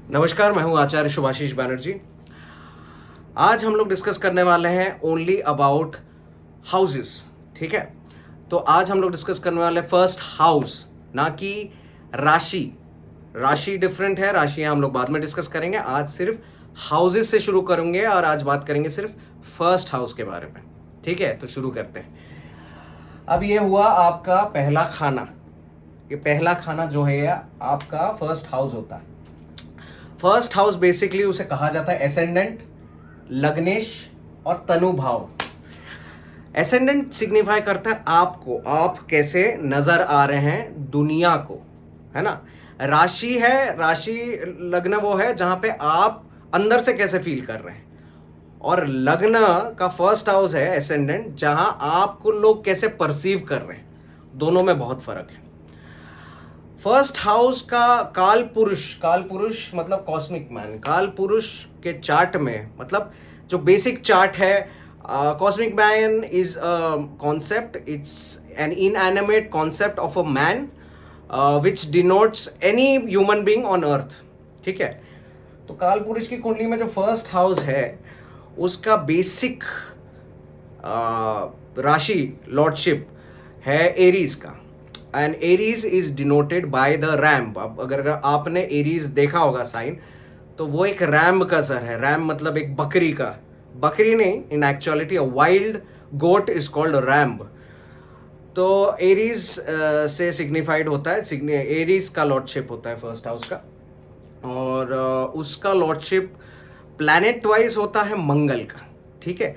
नमस्कार, मैं हूं आचार्य शुभाशीष बैनर्जी। आज हम लोग डिस्कस करने वाले हैं ओनली अबाउट हाउसेस। ठीक है, तो आज हम लोग डिस्कस करने वाले फर्स्ट हाउस, ना कि राशि। राशि डिफरेंट है, राशियां हम लोग बाद में डिस्कस करेंगे। आज सिर्फ हाउसेस से शुरू करेंगे और आज बात करेंगे सिर्फ फर्स्ट हाउस के बारे में। ठीक है, तो शुरू करते हैं। अब ये हुआ आपका पहला खाना। ये पहला खाना जो है आपका फर्स्ट हाउस होता है। फर्स्ट हाउस बेसिकली उसे कहा जाता है एसेंडेंट, लग्नेश और तनुभाव। एसेंडेंट सिग्निफाई करता है आपको, आप कैसे नजर आ रहे हैं दुनिया को, है ना। राशि है, राशि लग्न वो है जहां पे आप अंदर से कैसे फील कर रहे हैं, और लग्न का फर्स्ट हाउस है एसेंडेंट, जहां आपको लोग कैसे परसीव कर रहे हैं। दोनों में बहुत फर्क है। फर्स्ट हाउस का काल पुरुष मतलब कॉस्मिक मैन। काल पुरुष के चार्ट में, मतलब जो बेसिक चार्ट है, cosmic man is concept, it's an inanimate concept of a man which denotes any human being on earth. ठीक है, तो काल पुरुष की कुंडली में जो फर्स्ट हाउस है उसका बेसिक राशि लॉर्डशिप है एरीज का, and Aries is denoted by the ramp. अब अगर आपने एरीज देखा होगा साइन, तो वो एक रैम्प का सर है। रैम्प मतलब एक बकरी का, बकरी नहीं, in actuality a wild goat is called ramp. तो एरीज से सिग्निफाइड होता है, एरीज का लॉर्डशिप होता है फर्स्ट हाउस का, और उसका लॉर्डशिप प्लैनेट वाइज होता है मंगल का। ठीक है,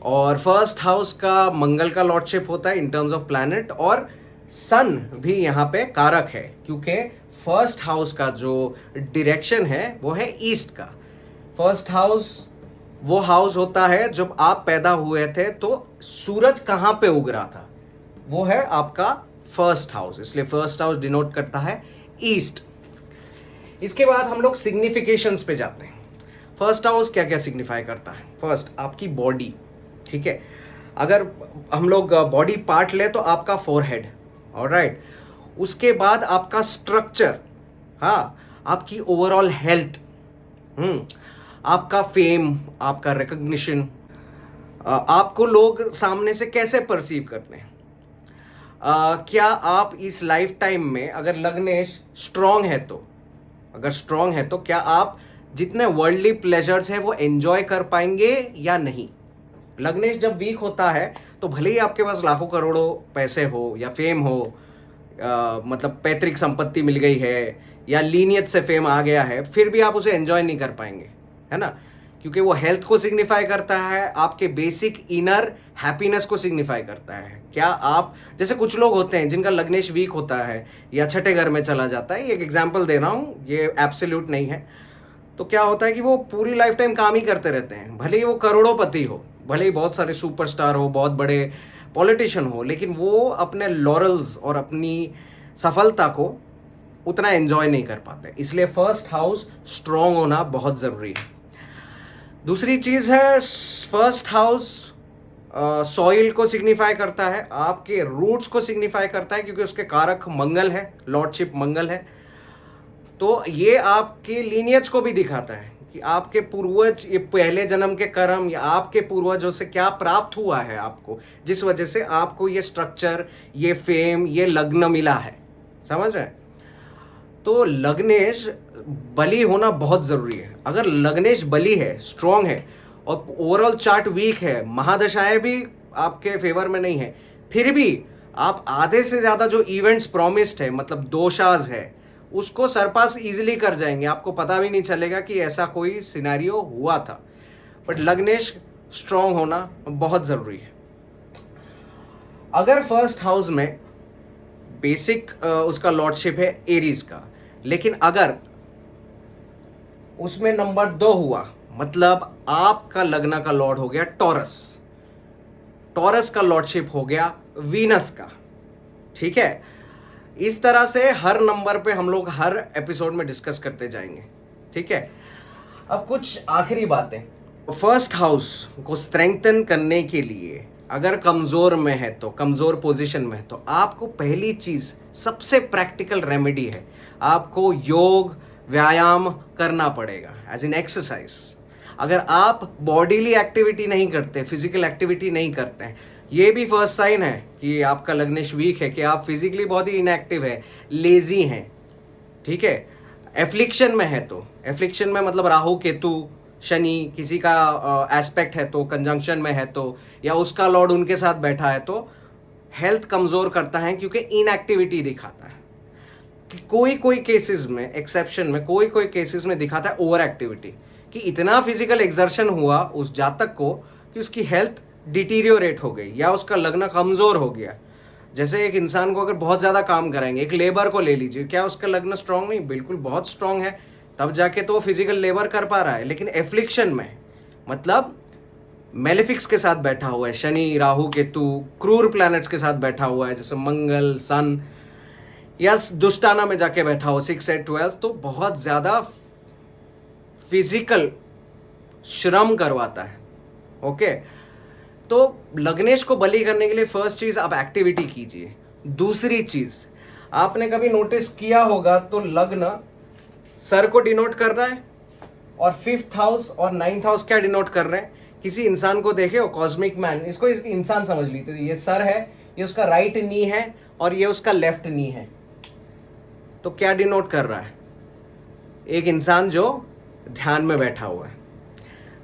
और फर्स्ट हाउस का मंगल का लॉर्डशिप होता है इन टर्म्स ऑफ प्लैनेट, और सन भी यहाँ पे कारक है, क्योंकि फर्स्ट हाउस का जो डायरेक्शन है वो है ईस्ट का। फर्स्ट हाउस वो हाउस होता है जब आप पैदा हुए थे तो सूरज कहाँ पे उग रहा था, वो है आपका फर्स्ट हाउस, इसलिए फर्स्ट हाउस डिनोट करता है ईस्ट। इसके बाद हम लोग सिग्निफिकेशंस पे जाते हैं। फर्स्ट हाउस क्या क्या सिग्निफाई करता है। फर्स्ट, आपकी बॉडी। ठीक है, अगर हम लोग बॉडी पार्ट ले तो आपका फोरहेड, ऑलराइट। उसके बाद आपका स्ट्रक्चर, हाँ, आपकी ओवरऑल हेल्थ, आपका फेम, आपका रिकग्निशन, आपको लोग सामने से कैसे परसीव करते हैं। क्या आप इस लाइफ टाइम में, अगर लग्नेश स्ट्रांग है तो, अगर स्ट्रांग है तो क्या आप जितने वर्ल्डली प्लेजर्स हैं वो एंजॉय कर पाएंगे या नहीं। लग्नेश जब वीक होता है तो भले ही आपके पास लाखों करोड़ों पैसे हो या फेम हो, मतलब पैतृक संपत्ति मिल गई है या लीनियत से फेम आ गया है, फिर भी आप उसे एंजॉय नहीं कर पाएंगे, है ना, क्योंकि वो हेल्थ को सिग्निफाई करता है, आपके बेसिक इनर हैप्पीनेस को सिग्निफाई करता है। क्या आप, जैसे कुछ लोग होते हैं जिनका लग्नेश वीक होता है या छठे घर में चला जाता है, एक एग्जाम्पल दे रहा हूँ, ये एब्सोल्यूट नहीं है, तो क्या होता है कि वो पूरी लाइफ टाइम काम ही करते रहते हैं, भले ही वो करोड़ोंपति हो, भले ही बहुत सारे सुपरस्टार हो, बहुत बड़े पॉलिटिशियन हो, लेकिन वो अपने लॉरल्स और अपनी सफलता को उतना एंजॉय नहीं कर पाते। इसलिए फर्स्ट हाउस स्ट्रॉन्ग होना बहुत ज़रूरी है। दूसरी चीज़ है, फर्स्ट हाउस सॉइल को सिग्निफाई करता है, आपके रूट्स को सिग्निफाई करता है, क्योंकि उसके कारक मंगल है, लॉर्डशिप मंगल है। तो ये आपके लीनियज को भी दिखाता है कि आपके पूर्वज, ये पहले जन्म के कर्म या आपके पूर्वजों से क्या प्राप्त हुआ है आपको, जिस वजह से आपको ये स्ट्रक्चर, ये फेम, ये लग्न मिला है। समझ रहे हैं। तो लग्नेश बली होना बहुत ज़रूरी है। अगर लग्नेश बली है, स्ट्रांग है, और ओवरऑल चार्ट वीक है, महादशाएं भी आपके फेवर में नहीं है, फिर भी आप आधे से ज़्यादा जो इवेंट्स प्रॉमिस्ड है, मतलब दोषाज है, उसको सरपास इजीली कर जाएंगे, आपको पता भी नहीं चलेगा कि ऐसा कोई सिनेरियो हुआ था। बट लग्नेश स्ट्रांग होना बहुत ज़रूरी है। अगर फर्स्ट हाउस में बेसिक उसका लॉर्डशिप है एरीज का, लेकिन अगर उसमें नंबर 2 हुआ, मतलब आपका लग्न का लॉर्ड हो गया टॉरस, टॉरस का लॉर्डशिप हो गया वीनस का। ठीक है, इस तरह से हर नंबर पे हम लोग हर एपिसोड में डिस्कस करते जाएंगे। ठीक है, अब कुछ आखिरी बातें। फर्स्ट हाउस को स्ट्रेंथन करने के लिए अगर कमज़ोर में है तो, कमज़ोर पोजीशन में है तो आपको पहली चीज़, सबसे प्रैक्टिकल रेमेडी है, आपको योग, व्यायाम करना पड़ेगा, एज इन एक्सरसाइज। अगर आप बॉडीली एक्टिविटी नहीं करते, फिजिकल एक्टिविटी नहीं करते हैं, ये भी फर्स्ट साइन है कि आपका लग्नेश वीक है, कि आप फिजिकली बहुत ही इनएक्टिव है, लेजी हैं, ठीक है। एफ्लिक्शन में है तो, एफ्लिक्शन में मतलब राहु केतु शनि किसी का एस्पेक्ट है तो, कंजंक्शन में है तो, या उसका लॉर्ड उनके साथ बैठा है तो हेल्थ कमज़ोर करता है, क्योंकि इनएक्टिविटी दिखाता है। कि कोई कोई केसेस में, एक्सेप्शन में, कोई कोई केसेस में दिखाता है ओवर एक्टिविटी, कि इतना फिजिकल एक्सर्शन हुआ उस जातक को कि उसकी हेल्थ डिटीरियोरेट हो गई या उसका लग्न कमज़ोर हो गया। जैसे एक इंसान को अगर बहुत ज़्यादा काम कराएंगे, एक लेबर को ले लीजिए, क्या उसका लग्न स्ट्रांग नहीं? बिल्कुल बहुत स्ट्रांग है, तब जाके तो वो फिजिकल लेबर कर पा रहा है। लेकिन एफ्लिक्शन में, मतलब मेलेफिक्स के साथ बैठा हुआ है, शनि राहु केतु क्रूर प्लैनेट्स के साथ बैठा हुआ है, जैसे मंगल सन, या दुष्टाना में जाके बैठा हो 6 8 12, तो बहुत ज़्यादा फिजिकल श्रम करवाता है। ओके, तो लग्नेश को बली करने के लिए फर्स्ट चीज़ आप एक्टिविटी कीजिए। दूसरी चीज़, आपने कभी नोटिस किया होगा तो लग्न सर को डिनोट कर रहा है, और 5th हाउस और 9th हाउस क्या डिनोट कर रहे हैं? किसी इंसान को देखे हो, कॉस्मिक मैन, इसको इंसान समझ लीजिए। तो ये सर है, ये उसका राइट नी है, और ये उसका लेफ्ट नी है। तो क्या डिनोट कर रहा है? एक इंसान जो ध्यान में बैठा हुआ है।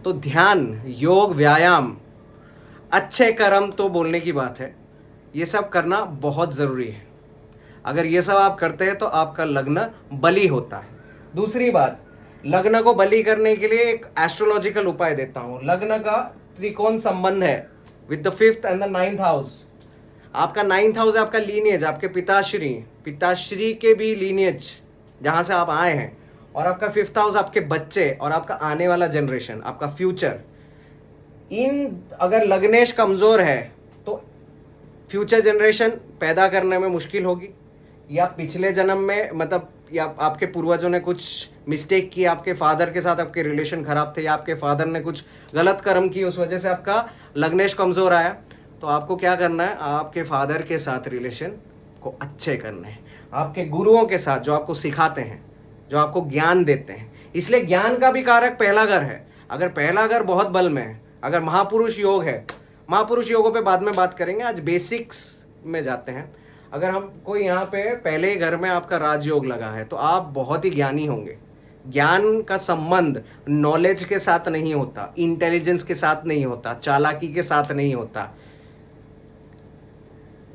तो ध्यान, योग, व्यायाम, अच्छे कर्म तो बोलने की बात है, ये सब करना बहुत ज़रूरी है। अगर ये सब आप करते हैं तो आपका लग्न बली होता है। दूसरी बात, लग्न को बली करने के लिए एक एस्ट्रोलॉजिकल उपाय देता हूँ। लग्न का त्रिकोण संबंध है with the 5th and the 9th house. आपका 9th हाउस है आपका लीनियज, आपके पिताश्री के भी लीनियज जहाँ से आप आए हैं, और आपका 5th हाउस आपके बच्चे और आपका आने वाला जनरेशन, आपका फ्यूचर। इन अगर लग्नेश कमज़ोर है तो फ्यूचर जनरेशन पैदा करने में मुश्किल होगी, या पिछले जन्म में मतलब या आपके पूर्वजों ने कुछ मिस्टेक की, आपके फादर के साथ आपके रिलेशन ख़राब थे, या आपके फादर ने कुछ गलत कर्म की, उस वजह से आपका लग्नेश कमज़ोर आया। तो आपको क्या करना है? आपके फादर के साथ रिलेशन को अच्छे करने हैं, आपके गुरुओं के साथ जो आपको सिखाते हैं, जो आपको ज्ञान देते हैं। इसलिए ज्ञान का भी कारक पहला घर है। अगर पहला घर बहुत बल में है, अगर महापुरुष योग है, महापुरुष योगों पे बाद में बात करेंगे, आज बेसिक्स में जाते हैं। अगर हम कोई यहाँ पे पहले घर में आपका राजयोग लगा है तो आप बहुत ही ज्ञानी होंगे। ज्ञान का संबंध नॉलेज के साथ नहीं होता, इंटेलिजेंस के साथ नहीं होता, चालाकी के साथ नहीं होता।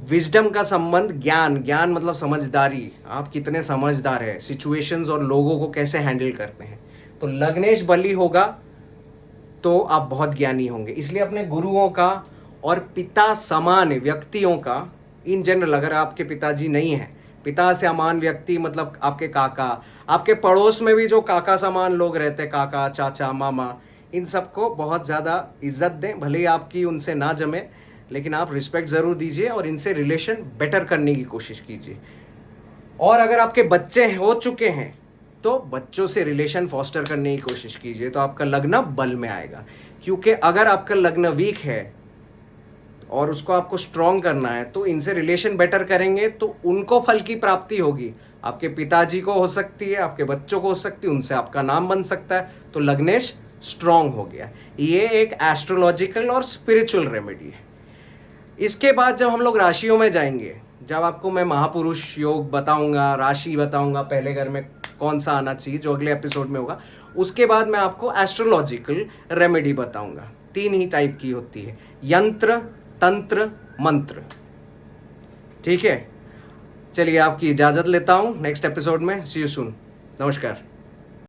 विजडम का संबंध ज्ञान मतलब समझदारी, आप कितने समझदार हैं, सिचुएशंस और लोगों को कैसे हैंडल करते हैं। तो लग्नेश बली होगा तो आप बहुत ज्ञानी होंगे। इसलिए अपने गुरुओं का और पिता समान व्यक्तियों का, इन जनरल, अगर आपके पिताजी नहीं हैं, पिता से अमान व्यक्ति मतलब आपके काका, आपके पड़ोस में भी जो काका समान लोग रहते हैं, काका, चाचा, मामा, इन सबको बहुत ज़्यादा इज्जत दें। भले ही आपकी उनसे ना जमे, लेकिन आप रिस्पेक्ट ज़रूर दीजिए और इनसे रिलेशन बेटर करने की कोशिश कीजिए। और अगर आपके बच्चे हो चुके हैं तो बच्चों से रिलेशन फॉस्टर करने की कोशिश कीजिए, तो आपका लग्न बल में आएगा। क्योंकि अगर आपका लग्न वीक है और उसको आपको स्ट्रॉन्ग करना है, तो इनसे रिलेशन बेटर करेंगे तो उनको फल की प्राप्ति होगी। आपके पिताजी को हो सकती है, आपके बच्चों को हो सकती है, उनसे आपका नाम बन सकता है। तो लग्नेश स्ट्रॉन्ग हो गया। ये एक एस्ट्रोलॉजिकल और स्पिरिचुअल रेमेडी है। इसके बाद जब हम लोग राशियों में जाएंगे, जब आपको मैं महापुरुष योग बताऊंगा, राशि बताऊंगा, पहले घर में कौन सा आना चाहिए, जो अगले एपिसोड में होगा, उसके बाद मैं आपको एस्ट्रोलॉजिकल रेमेडी बताऊंगा। 3 ही टाइप की होती है, यंत्र, तंत्र, मंत्र। ठीक है, चलिए आपकी इजाज़त लेता हूँ। नेक्स्ट एपिसोड में सी यू सून। नमस्कार।